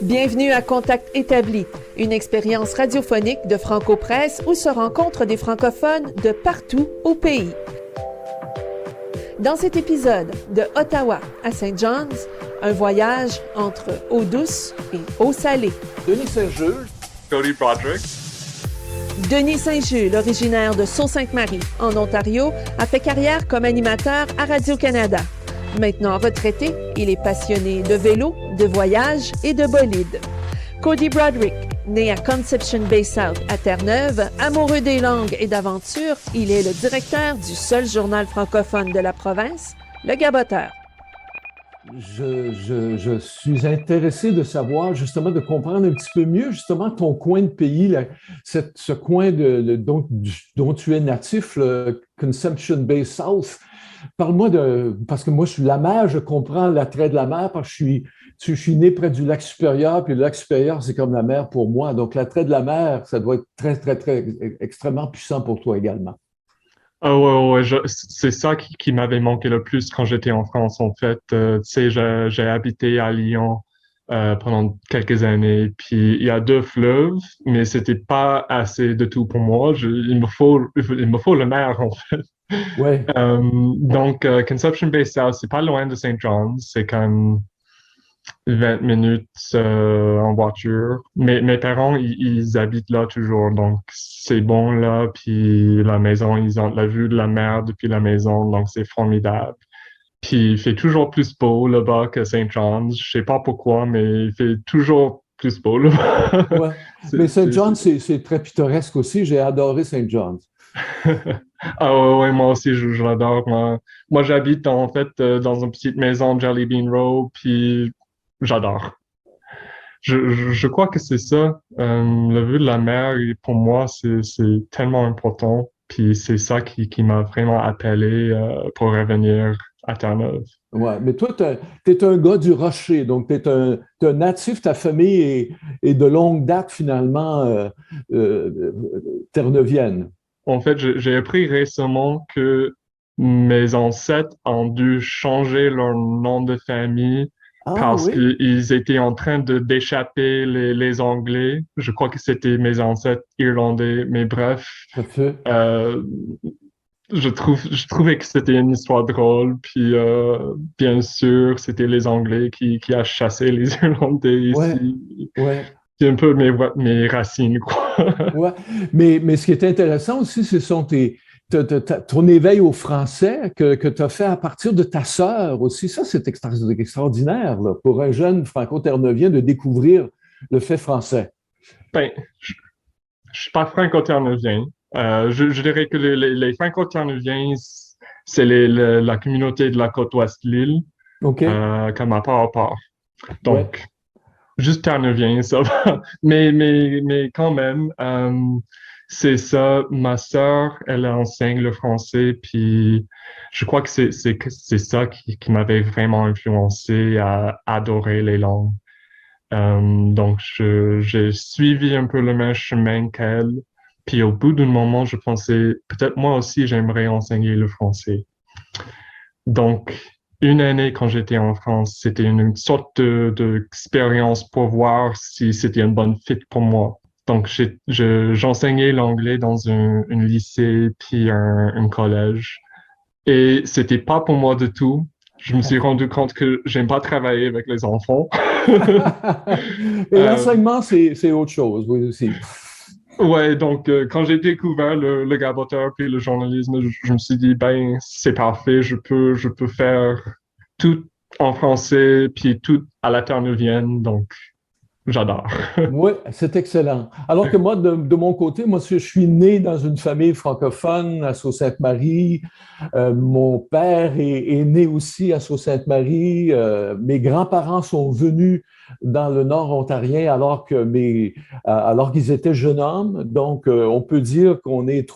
Bienvenue à Contact établi, une expérience radiophonique de Franco-Presse où se rencontrent des francophones de partout au pays. Dans cet épisode, de Ottawa à St. John's, un voyage entre eau douce et eau salée. Denis Saint-Jules, Cody Broderick. Denis Saint-Jules, originaire de Sault-Sainte-Marie, en Ontario, a fait carrière comme animateur à Radio-Canada. Maintenant retraité, il est passionné de vélo, de voyage et de bolide. Cody Broderick, né à Conception Bay South à Terre-Neuve, amoureux des langues et d'aventures, il est le directeur du seul journal francophone de la province, Le Gaboteur. je suis intéressé de savoir, justement, de comprendre un petit peu mieux, justement, ton coin de pays, ce coin dont tu es natif, le Conception Bay South. Parle-moi parce que moi, je suis la mer, je comprends l'attrait de la mer parce que je suis né près du lac supérieur, puis le lac supérieur, c'est comme la mer pour moi. Donc, l'attrait de la mer, ça doit être très, très, très, extrêmement puissant pour toi également. Ah ouais, c'est ça qui m'avait manqué le plus quand j'étais en France, en fait. Tu sais, j'ai habité à Lyon pendant quelques années, puis il y a 2 fleuves, mais c'était pas assez de tout pour moi. Il me faut le mer, en fait. Ouais. Donc, Conception Bay South, c'est pas loin de St. John's, c'est comme 20 minutes en voiture. Mes parents, ils habitent là toujours, donc c'est bon là. Puis la maison, ils ont la vue de la mer depuis la maison, donc c'est formidable. Puis il fait toujours plus beau là-bas que St. John's. Je sais pas pourquoi, mais il fait toujours plus beau là-bas. Ouais. Mais St. John's, c'est très pittoresque aussi. J'ai adoré St. John's. Ah ouais, moi aussi, je l'adore. Moi, j'habite en fait dans une petite maison Jelly Bean Row, puis j'adore. Je crois que c'est ça. La vue de la mer, pour moi, c'est tellement important. Puis c'est ça qui m'a vraiment appelé pour revenir à Terre-Neuve. Ouais, mais toi, tu es un gars du Rocher, donc tu es un natif, ta famille est de longue date finalement terre-neuvienne. En fait, j'ai appris récemment que mes ancêtres ont dû changer leur nom de famille Ah parce oui, qu'ils étaient en train d'échapper les Anglais. Je crois que c'était mes ancêtres irlandais, mais bref, ça fait. euh, je trouvais que c'était une histoire drôle. Puis bien sûr, c'était les Anglais qui a chassé les Irlandais Ouais, ici. ouais. C'est un peu mes racines, quoi. Ouais. Mais ce qui est intéressant aussi, ce sont ton éveil au français que tu as fait à partir de ta sœur aussi. Ça, c'est extraordinaire là, pour un jeune franco-terre-neuvien de découvrir le fait français. Ben, je suis pas franco-terre-neuvien. Je dirais que les franco-terre-neuviens, c'est la communauté de la côte ouest de l'île, OK? comme à part. Ouais. Donc, juste terre-neuvien, ça va. Mais quand même, c'est ça. Ma sœur, elle enseigne le français, puis je crois que c'est ça qui m'avait vraiment influencé à adorer les langues. Donc, j'ai suivi un peu le même chemin qu'elle. Puis au bout d'un moment, je pensais, peut-être moi aussi, j'aimerais enseigner le français. Donc, une année quand j'étais en France, c'était une sorte d'expérience pour voir si c'était une bonne fit pour moi. Donc, j'enseignais l'anglais dans un lycée puis un collège. Et c'était pas pour moi du tout. Je me suis rendu compte que j'aime pas travailler avec les enfants. Et Euh, l'enseignement, c'est autre chose, oui aussi. ouais, donc quand j'ai découvert le gaboteur puis le journalisme, je me suis dit, ben, c'est parfait, je peux faire tout en français puis tout à la terre-neuvienne, donc j'adore. Oui, c'est excellent. Alors que moi, de mon côté, moi, je suis né dans une famille francophone à Sault-Sainte-Marie. Mon père est né aussi à Sault-Sainte-Marie. Mes grands-parents sont venus dans le nord ontarien alors qu'ils étaient jeunes hommes. Donc, on peut dire qu'on est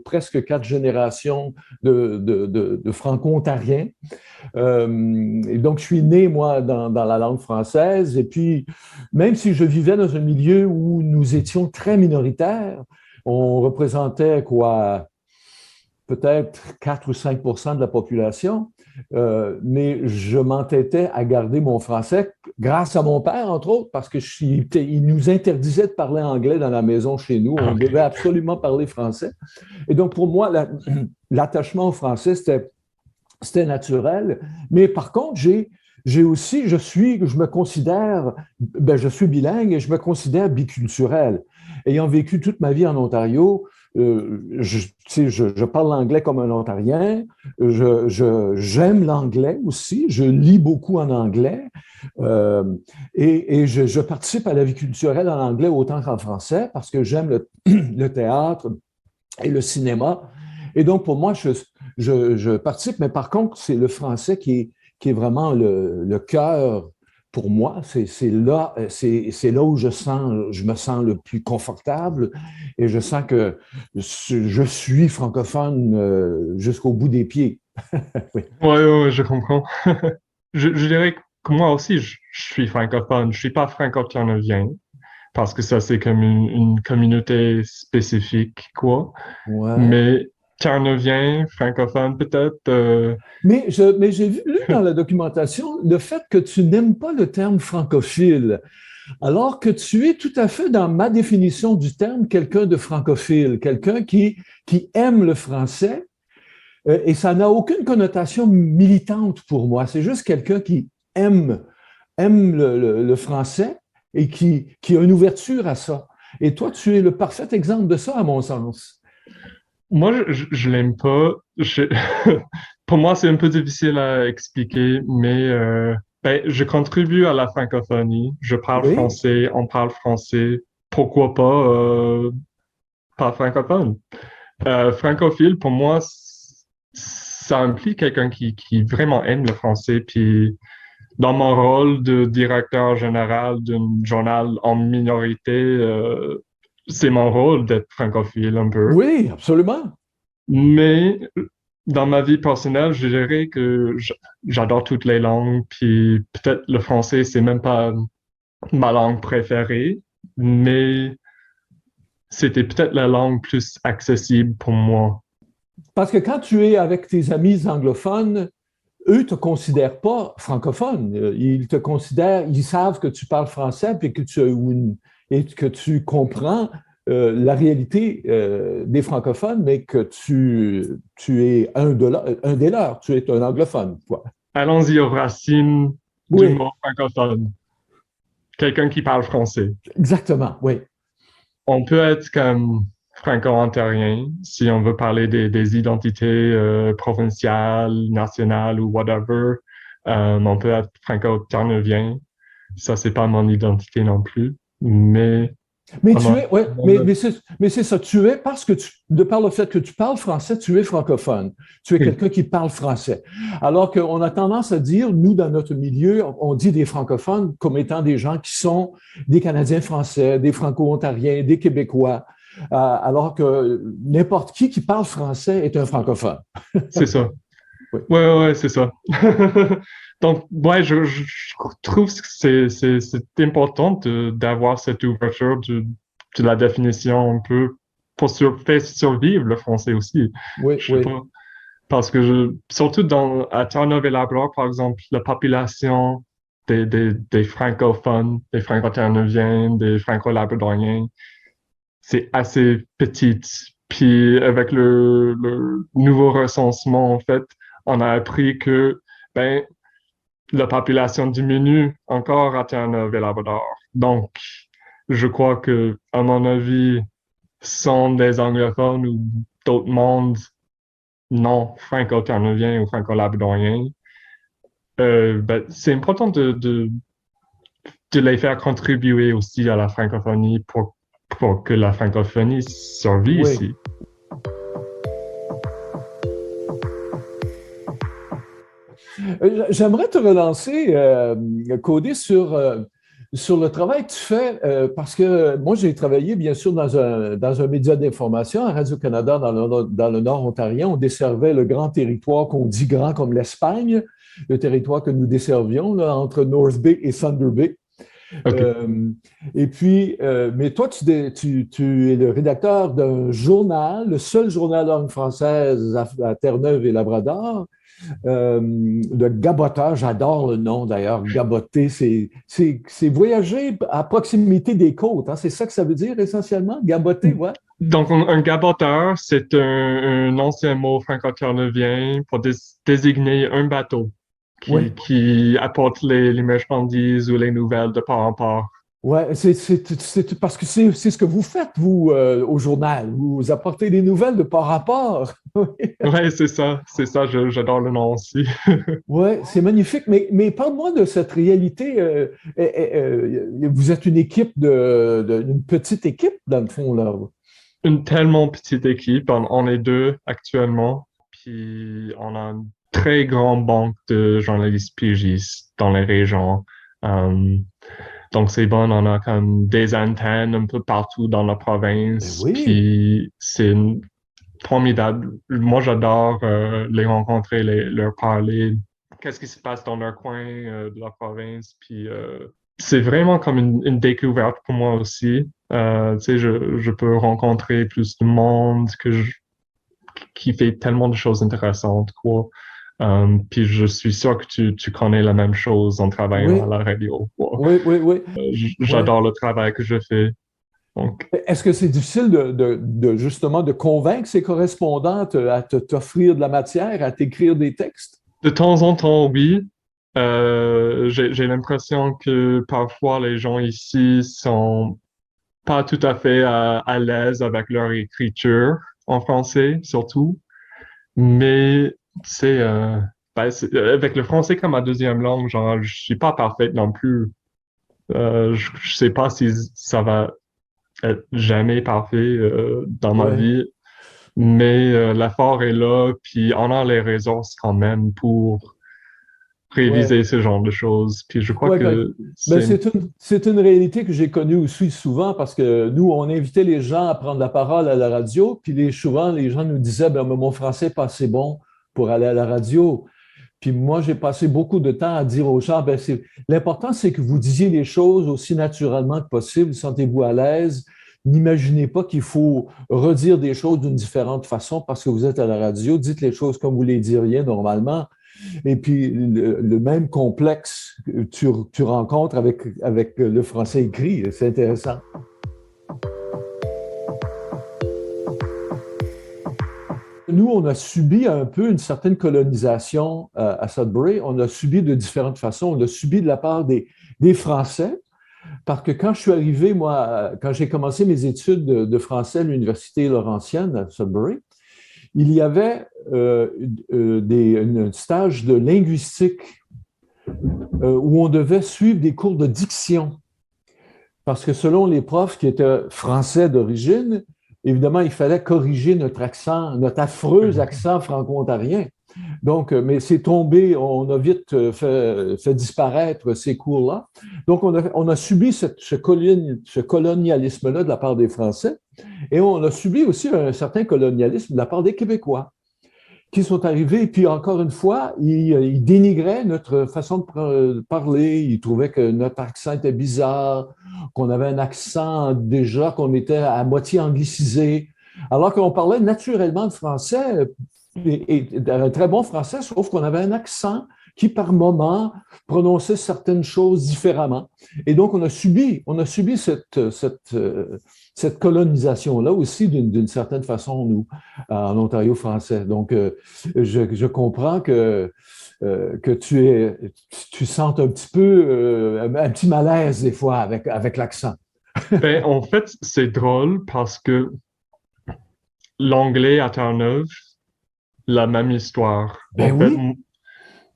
presque 4 générations de franco-ontariens. Et donc, je suis né, moi, dans la langue française. Et puis, même si je vivais dans un milieu où nous étions très minoritaires, on représentait quoi, peut-être 4 ou 5 de la population, mais je m'entêtais à garder mon français grâce à mon père, entre autres, parce il nous interdisait de parler anglais dans la maison chez nous. On devait absolument parler français. Et donc, pour moi, l'attachement au français, c'était naturel. Mais par contre, je suis bilingue et je me considère biculturel. Ayant vécu toute ma vie en Ontario, je parle l'anglais comme un Ontarien. J'aime l'anglais aussi. Je lis beaucoup en anglais. Et je participe à la vie culturelle en anglais autant qu'en français parce que j'aime le théâtre et le cinéma. Et donc, pour moi, je participe. Mais par contre, c'est le français qui est vraiment le cœur pour moi. C'est là où je me sens le plus confortable et je sens que je suis francophone jusqu'au bout des pieds. Oui. Ouais, je comprends. Je dirais que moi aussi, je suis francophone. Je suis pas franco-canadien parce que ça, c'est comme une communauté spécifique, quoi. Ouais. Mais carnevien, francophone, peut-être. Mais j'ai lu dans la documentation le fait que tu n'aimes pas le terme francophile, alors que tu es tout à fait dans ma définition du terme quelqu'un de francophile, quelqu'un qui aime le français, et ça n'a aucune connotation militante pour moi. C'est juste quelqu'un qui aime le français et qui a une ouverture à ça. Et toi, tu es le parfait exemple de ça, à mon sens. Moi, je l'aime pas. Pour moi, c'est un peu difficile à expliquer, mais ben, je contribue à la francophonie. Je parle Oui. français, on parle français. Pourquoi pas francophone? Francophile, pour moi, ça implique quelqu'un qui vraiment aime le français. Puis, dans mon rôle de directeur général d'un journal en minorité, c'est mon rôle d'être francophile un peu. Oui, absolument. Mais dans ma vie personnelle, je dirais que j'adore toutes les langues, puis peut-être le français, c'est même pas ma langue préférée, mais c'était peut-être la langue plus accessible pour moi. Parce que quand tu es avec tes amis anglophones, eux ne te considèrent pas francophone. Ils savent que tu parles français et que tu comprends la réalité des francophones, mais que tu es un des leurs, tu es un anglophone. Quoi. Allons-y aux racines du Oui, mot francophone. Quelqu'un qui parle français. exactement, oui. On peut être comme franco-ontarien si on veut parler des identités provinciales, nationales ou whatever. On peut être franco-carnevien. Ça, c'est pas mon identité non plus. Mais Mais tu es, ouais, mais c'est ça, tu es parce que de par le fait que tu parles français, tu es francophone. Tu es oui, quelqu'un qui parle français. Alors qu'on a tendance à dire, nous, dans notre milieu, on dit des francophones comme étant des gens qui sont des Canadiens français, des Franco-Ontariens, des Québécois, alors que n'importe qui parle français est un francophone. c'est ça. Oui. Ouais, c'est ça. Donc, ouais, je trouve que c'est important d'avoir cette ouverture de la définition un peu pour faire survivre le français aussi. Oui, Je sais oui. pas. Parce que surtout à Terre-Neuve-et-Labrador, par exemple, la population des francophones, des franco-terre-neuviens, des franco-labradoriens, c'est assez petite. Puis avec le nouveau recensement, en fait, on a appris que ben, la population diminue encore à Terre-Neuve-et-Labrador. Donc, je crois que, à mon avis, sont des anglophones ou d'autres mondes non franco-terre-neuviens ou franco-labradoriens, ben, c'est important de les faire contribuer aussi à la francophonie pour que la francophonie survive Oui. ici. J'aimerais te relancer, Cody, sur le travail que tu fais, parce que moi, j'ai travaillé, bien sûr, dans un média d'information à Radio-Canada dans le Nord ontarien. On desservait le grand territoire qu'on dit comme l'Espagne, le territoire que nous desservions là, entre North Bay et Thunder Bay. OK. Et puis, mais toi, tu es le rédacteur d'un journal, le seul journal de langue française à Terre-Neuve et Labrador. Le gaboteur, j'adore le nom d'ailleurs. Gaboter, c'est voyager à proximité des côtes. Hein, c'est ça que ça veut dire essentiellement, gaboter, ouais. Donc, un gaboteur, c'est un ancien mot franco-carnevien pour désigner un bateau Oui, qui apporte les marchandises ou les nouvelles de part en part. ouais, parce que c'est ce que vous faites, vous, au journal. Vous apportez des nouvelles de par rapport. Ouais, c'est ça, j'adore le nom aussi. Oui, c'est magnifique. Mais parle-moi de cette réalité. Vous êtes une équipe une petite équipe, dans le fond, là. Une tellement petite équipe, on est deux actuellement, puis on a une très grande banque de journalistes pigistes dans les régions. Euh, donc c'est bon, on a comme des antennes un peu partout dans la Ben province, oui, puis c'est formidable. Moi, j'adore les rencontrer, leur parler, qu'est-ce qui se passe dans leur coin de la province, puis c'est vraiment comme une découverte pour moi aussi. Tu sais, je peux rencontrer plus de monde qui fait tellement de choses intéressantes, quoi. Puis je suis sûr que tu connais la même chose en travaillant à oui, la radio, quoi. oui, oui, oui. Ouais. J'adore le travail que je fais. Donc, Est-ce que c'est difficile justement de convaincre ces correspondantes à t'offrir de la matière, à t'écrire des textes? de temps en temps, oui. J'ai l'impression que parfois les gens ici sont pas tout à fait à l'aise avec leur écriture en français, surtout. Mais c'est avec le français comme ma deuxième langue, genre, je suis pas parfaite non plus. Je sais pas si ça va être jamais parfait dans ma Oui, vie, mais l'effort est là, puis on a les ressources quand même pour oui. réviser ce genre de choses. Puis je crois Ouais, ben, que ben, c'est c'est une réalité que j'ai connue aussi souvent parce que nous, on invitait les gens à prendre la parole à la radio, puis souvent, les gens nous disaient, ben, mon français n'est pas assez bon pour aller à la radio. Puis moi, j'ai passé beaucoup de temps à dire aux gens, ben, l'important, c'est que vous disiez les choses aussi naturellement que possible. Sentez-vous à l'aise. N'imaginez pas qu'il faut redire des choses d'une différente façon parce que vous êtes à la radio. Dites les choses comme vous les diriez normalement. Et puis, le même complexe que tu rencontres avec le français écrit. C'est intéressant. Nous, on a subi un peu une certaine colonisation à Sudbury. On a subi de différentes façons. On a subi de la part des Français, parce que quand je suis arrivé, moi, quand j'ai commencé mes études de français à l'Université Laurentienne à Sudbury, il y avait un stage de linguistique où on devait suivre des cours de diction. Parce que selon les profs qui étaient français d'origine, évidemment, il fallait corriger notre accent, notre affreux accent franco-ontarien. Donc, mais c'est tombé, on a vite fait disparaître ces cours-là. Donc, on a subi ce colonialisme-là de la part des Français et on a subi aussi un certain colonialisme de la part des Québécois qui sont arrivés, et puis encore une fois, ils dénigraient notre façon de parler, ils trouvaient que notre accent était bizarre, qu'on avait un accent déjà, qu'on était à moitié anglicisé, alors qu'on parlait naturellement de français, et un très bon français, sauf qu'on avait un accent qui, par moment, prononçait certaines choses différemment. Et donc, on a subi cette colonisation-là aussi d'une certaine façon, nous, en Ontario français. Donc, je comprends que tu sens un petit peu, un petit malaise des fois avec l'accent. ben, en fait, c'est drôle parce que l'anglais à Terre-Neuve, la même histoire. Ben En fait, oui,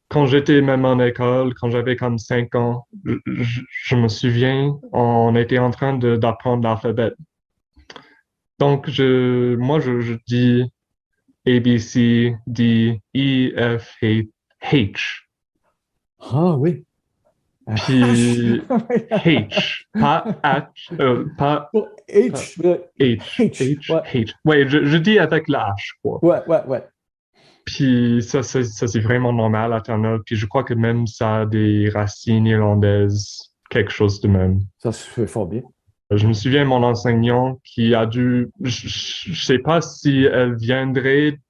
quand j'étais même en école, quand j'avais comme 5 ans, je me souviens, on était en train d'apprendre l'alphabet. Donc, je dis A, B, C, D, E, F, H. ah oui. Puis H, pas H, pas H, H, H, H, ouais, H. Ouais, je dis avec la H, quoi. ouais, ouais, ouais. Puis ça c'est vraiment normal à Terre-Neuve. Puis je crois que même ça a des racines irlandaises quelque chose de même. Ça se fait fort bien. Je me souviens, mon enseignant qui a dû, je sais pas si elle viendrait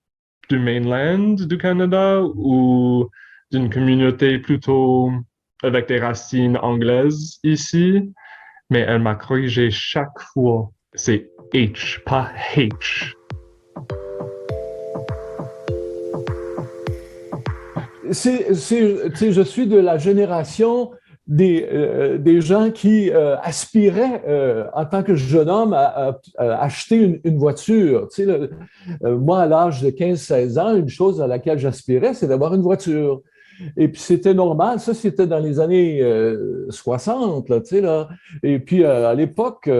du mainland du Canada ou d'une communauté plutôt avec des racines anglaises ici, mais elle m'a corrigé chaque fois. C'est H, pas H. Tu sais, je suis de la génération des gens qui aspiraient, en tant que jeune homme, à acheter une voiture. Tu sais, moi, à l'âge de 15-16 ans, une chose à laquelle j'aspirais, c'est d'avoir une voiture. Et puis, c'était normal. Ça, c'était dans les années 60, là, tu sais, là. Et puis, à l'époque,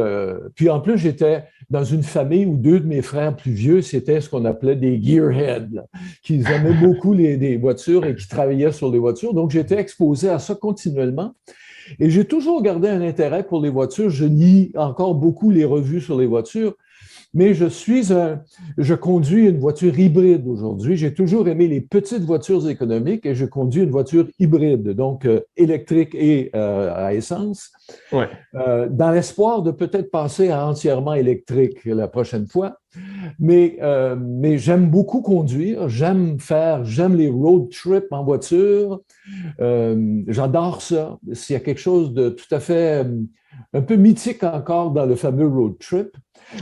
puis en plus, j'étais dans une famille où deux de mes frères plus vieux, c'était ce qu'on appelait des gearheads, là, qui aimaient beaucoup les voitures et qui travaillaient sur les voitures. Donc, j'étais exposé à ça continuellement. Et j'ai toujours gardé un intérêt pour les voitures. Je lis encore beaucoup les revues sur les voitures. Mais je conduis une voiture hybride aujourd'hui. J'ai toujours aimé les petites voitures économiques et je conduis une voiture hybride, donc électrique et à essence, Ouais. dans l'espoir de peut-être passer à entièrement électrique la prochaine fois. Mais j'aime beaucoup conduire, j'aime les road trips en voiture. J'adore ça. S'il y a quelque chose de tout à fait un peu mythique encore dans le fameux road trip.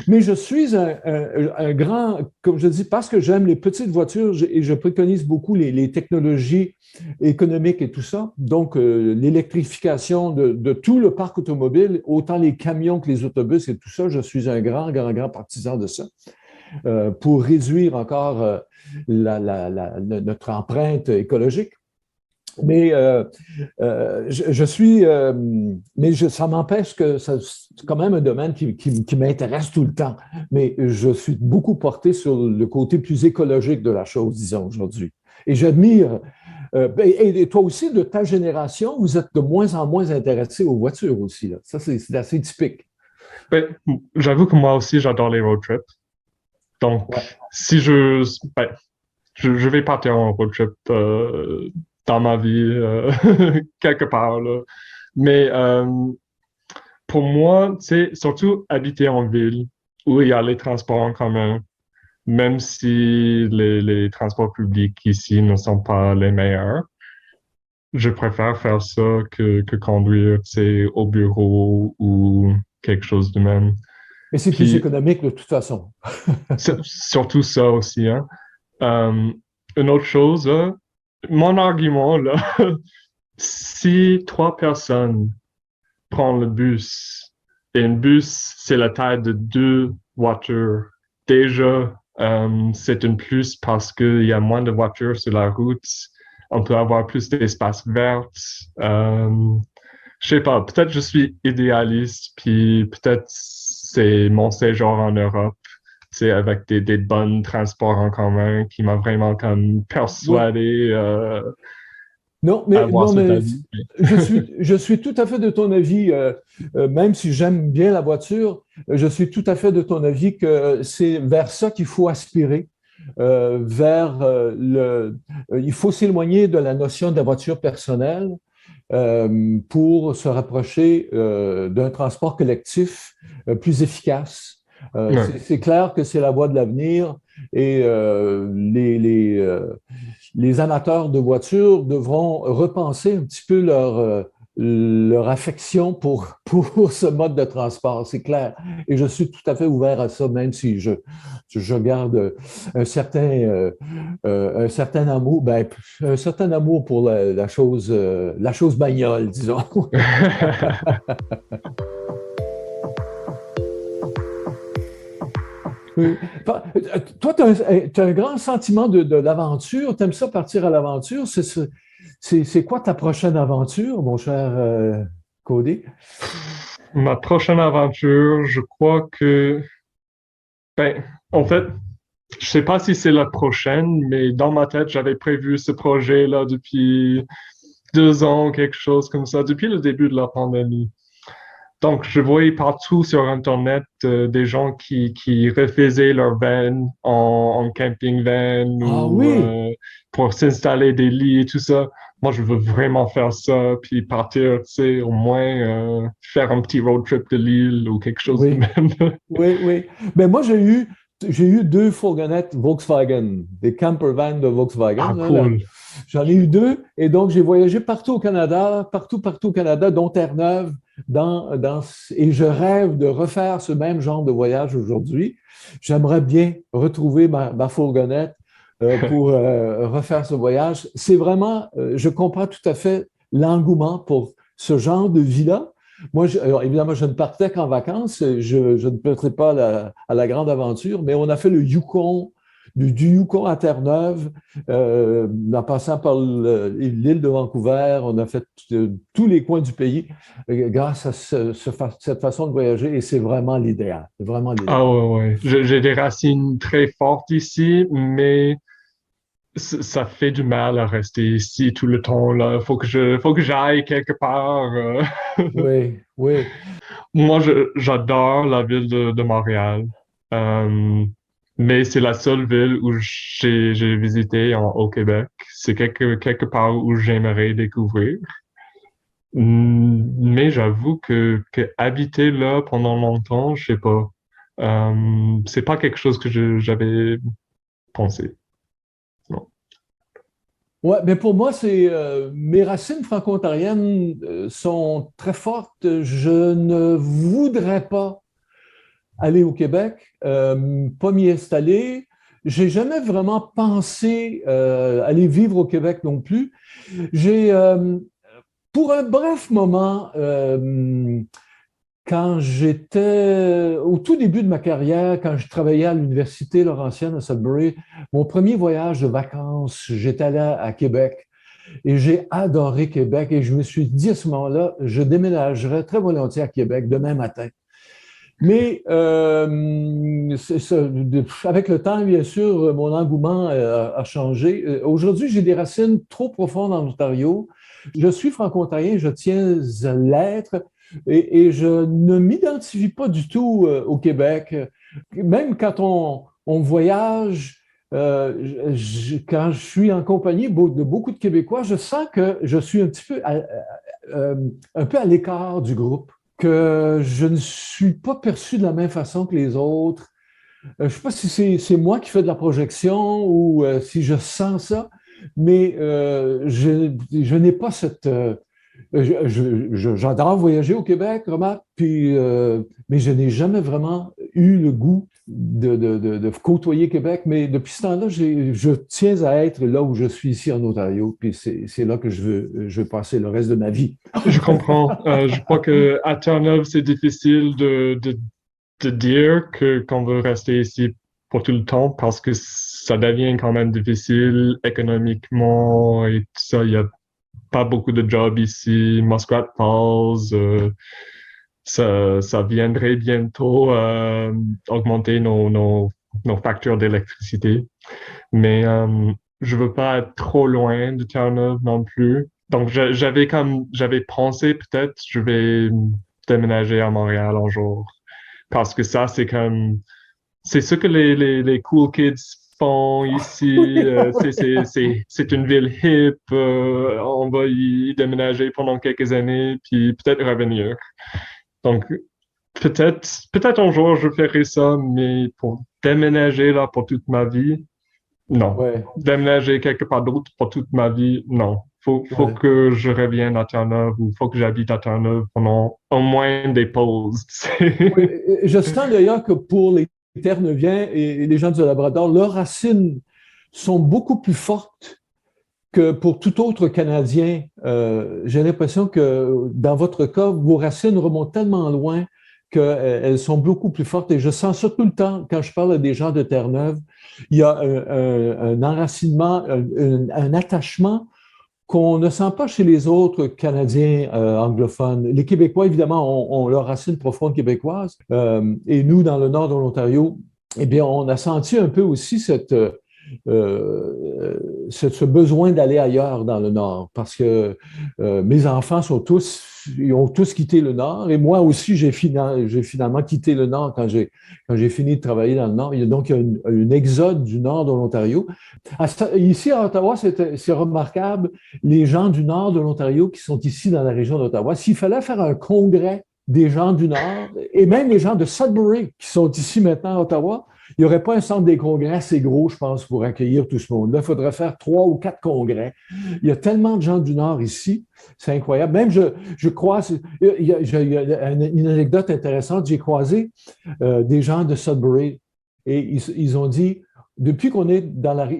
Mais je suis un grand, comme je dis, parce que j'aime les petites voitures et je préconise beaucoup les technologies économiques et tout ça. Donc, l'électrification de tout le parc automobile, autant les camions que les autobus et tout ça, je suis un grand partisan de ça. Pour réduire encore notre empreinte écologique. Mais ça m'empêche que c'est quand même un domaine qui m'intéresse tout le temps. Mais je suis beaucoup porté sur le côté plus écologique de la chose, disons, aujourd'hui. Et j'admire, et toi aussi, de ta génération, vous êtes de moins en moins intéressé aux voitures aussi, là. Ça, c'est assez typique. Ben, j'avoue que moi aussi, j'adore les road trips. Donc, Ouais. si je vais partir en road trip dans ma vie, quelque part, là. Mais pour moi, tu sais, surtout habiter en ville, où il y a les transports en commun, même si les transports publics ici ne sont pas les meilleurs, je préfère faire ça que conduire, tu sais, au bureau ou quelque chose de même. Mais c'est plus économique de toute façon. Surtout ça aussi, hein. Une autre chose, là, mon argument, là, si 3 personnes prennent le bus, et un bus, c'est la taille de 2 voitures, déjà, c'est un plus parce qu'il y a moins de voitures sur la route, on peut avoir plus d'espace vert. Je sais pas, peut-être je suis idéaliste, puis peut-être c'est mon séjour en Europe, c'est avec des bons transports en commun qui m'a vraiment comme persuadé Non, à avoir non, cet mais avis. je suis tout à fait de ton avis, même si j'aime bien la voiture, je suis tout à fait de ton avis que c'est vers ça qu'il faut aspirer, il faut s'éloigner de la notion de la voiture personnelle pour se rapprocher d'un transport collectif plus efficace. Ouais. C'est clair que c'est la voie de l'avenir et les amateurs de voitures devront repenser un petit peu leur affection pour ce mode de transport, c'est clair. Et je suis tout à fait ouvert à ça, même si je garde un certain amour, un certain amour pour la chose bagnole, disons. Oui. Toi, tu as un grand sentiment de l'aventure. Tu aimes ça partir à l'aventure. C'est quoi ta prochaine aventure, mon cher Cody? Ma prochaine aventure, je crois que, ben, en fait, je sais pas si c'est la prochaine, mais dans ma tête, j'avais prévu ce projet-là depuis 2 ans, quelque chose comme ça, depuis le début de la pandémie. Donc, je voyais partout sur Internet des gens qui refaisaient leur van en camping van Ah ou oui, pour s'installer des lits et tout ça. Moi, je veux vraiment faire ça, puis partir, tu sais, au moins faire un petit road trip de l'île ou quelque chose de oui, même. oui, oui. Mais moi, j'ai eu deux fourgonnettes Volkswagen, des camper vans de Volkswagen. Ah, Là. cool. J'en ai eu deux et donc j'ai voyagé partout au Canada, partout au Canada, dont Terre-Neuve, et je rêve de refaire ce même genre de voyage aujourd'hui. J'aimerais bien retrouver ma fourgonnette pour refaire ce voyage. C'est vraiment, je comprends tout à fait l'engouement pour ce genre de vie-là. Moi, alors, évidemment, je ne partais qu'en vacances. Je ne partais pas à la grande aventure, mais on a fait le Yukon, du Yukon à Terre-Neuve, en passant par l'île de Vancouver. On a fait tous les coins du pays grâce à cette façon de voyager et c'est vraiment l'idéal. C'est vraiment Ah l'idéal. ouais, ouais. J'ai des racines très fortes ici, mais ça fait du mal à rester ici tout le temps, là. Faut que j'aille quelque part. Oui, oui. Moi, j'adore la ville de Montréal. Euh, mais c'est la seule ville où j'ai visité au Québec. C'est quelque part où j'aimerais découvrir. Mais j'avoue que habiter là pendant longtemps, je sais pas. C'est pas quelque chose que j'avais pensé. Non. Ouais, mais pour moi, mes racines franco-ontariennes sont très fortes. Je ne voudrais pas aller au Québec, pas m'y installer. J'ai jamais vraiment pensé aller vivre au Québec non plus. J'ai, pour un bref moment, quand j'étais au tout début de ma carrière, quand je travaillais à l'Université Laurentienne à Sudbury, mon premier voyage de vacances, j'étais allé à Québec et j'ai adoré Québec et je me suis dit à ce moment-là, je déménagerais très volontiers à Québec demain matin. Mais avec le temps, bien sûr, mon engouement a changé. Aujourd'hui, j'ai des racines trop profondes en Ontario. Je suis franco-ontarien, je tiens à l'être et je ne m'identifie pas du tout au Québec. Même quand on voyage, quand je suis en compagnie de beaucoup de Québécois, je sens que je suis euh, un peu à l'écart du groupe que je ne suis pas perçu de la même façon que les autres. Je ne sais pas si c'est moi qui fais de la projection ou si je sens ça, mais je n'ai pas cette... j'adore voyager au Québec, remarque, mais je n'ai jamais vraiment eu le goût de côtoyer Québec. Mais depuis ce temps-là, je tiens à être là où je suis ici en Ontario, puis c'est là que je veux passer le reste de ma vie. Je comprends. Je crois que à Terre-Neuve, c'est difficile de dire qu'on veut rester ici pour tout le temps parce que ça devient quand même difficile économiquement et tout ça. Il y a pas beaucoup de jobs ici. Muskrat Falls, ça viendrait bientôt augmenter nos factures d'électricité. Mais je veux pas être trop loin de Terre-Neuve non plus. Donc j'avais pensé peut-être je vais déménager à Montréal un jour parce que ça c'est ce que les cool kids font ici. Oui, C'est une ville hip. On va y déménager pendant quelques années puis peut-être revenir. Donc peut-être un jour je ferai ça, mais pour déménager là pour toute ma vie. Non. ouais, Déménager quelque part d'autre pour toute ma vie, non. Faut ouais. que je revienne à Terre-Neuve ou faut que j'habite à Terre-Neuve pendant au moins des pauses, tu sais. Oui, je sens d'ailleurs que pour les Terre-Neuviens et les gens du Labrador, leurs racines sont beaucoup plus fortes que pour tout autre Canadien. J'ai l'impression que dans votre cas, vos racines remontent tellement loin qu'elles sont beaucoup plus fortes. Et je sens ça tout le temps quand je parle à des gens de Terre-Neuve. Il y a un enracinement, un attachement qu'on ne sent pas chez les autres Canadiens anglophones. Les Québécois, évidemment, ont leurs racines profondes québécoises. Et nous, dans le nord de l'Ontario, eh bien, on a senti un peu aussi ce besoin d'aller ailleurs dans le Nord, parce que mes enfants ils ont tous quitté le Nord, et moi aussi, j'ai finalement quitté le Nord quand j'ai fini de travailler dans le Nord. Donc, il y a un exode du Nord de l'Ontario. Ici, à Ottawa, c'est remarquable, les gens du Nord de l'Ontario qui sont ici dans la région d'Ottawa, s'il fallait faire un congrès des gens du Nord, et même les gens de Sudbury qui sont ici maintenant à Ottawa, il n'y aurait pas un centre des congrès assez gros, je pense, pour accueillir tout ce monde-là. Il faudrait faire 3 ou 4 congrès. Il y a tellement de gens du Nord ici, c'est incroyable. Même, je croise, il y a une anecdote intéressante, j'ai croisé des gens de Sudbury et ils ont dit, depuis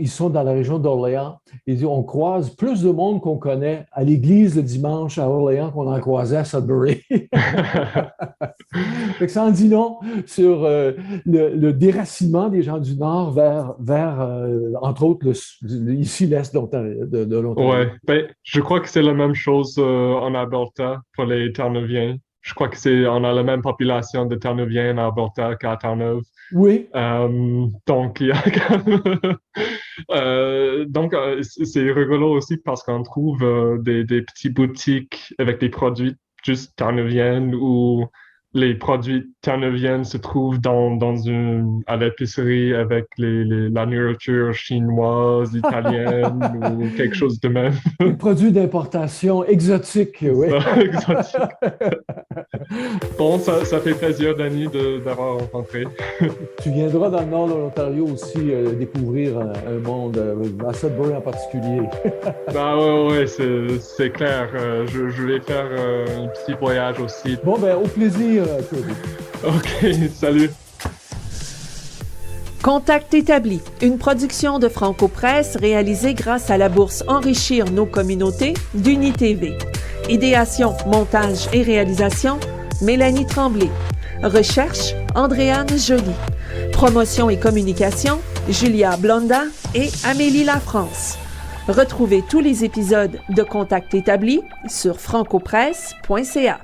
ils sont dans la région d'Orléans, on croise plus de monde qu'on connaît à l'église le dimanche à Orléans qu'on en croisait à Sudbury. Ça en dit long sur le déracinement des gens du Nord vers entre autres, ici, l'Est de l'Ontario. Ouais, ben, je crois que c'est la même chose en Alberta pour les Terre-Neuviens. Je crois que on a la même population de Terre-Neuviens en Alberta qu'à Terre-Neuve. Oui. Donc, il y a c'est rigolo aussi parce qu'on trouve des petites boutiques avec des produits juste terre-neuviennes ou les produits terre-neuviennes se trouvent à l'épicerie avec la nourriture chinoise, italienne ou quelque chose de même. Des produits d'importation exotiques, oui. Exotique. Bon, ça fait plaisir, Danny, d'avoir rencontré. Tu viendras dans le nord de l'Ontario aussi découvrir un monde, à Sudbury en particulier. Ouais, c'est clair. Je vais faire un petit voyage aussi. Bon, ben, au plaisir, Cody. OK, salut. Contact établi, une production de Franco Presse réalisée grâce à la bourse Enrichir nos communautés d'UniTV. Idéation, montage et réalisation, Mélanie Tremblay. Recherche, Andréane Joly. Promotion et communication, Julia Blonda et Amélie Lafrance. Retrouvez tous les épisodes de Contact établi sur francopresse.ca.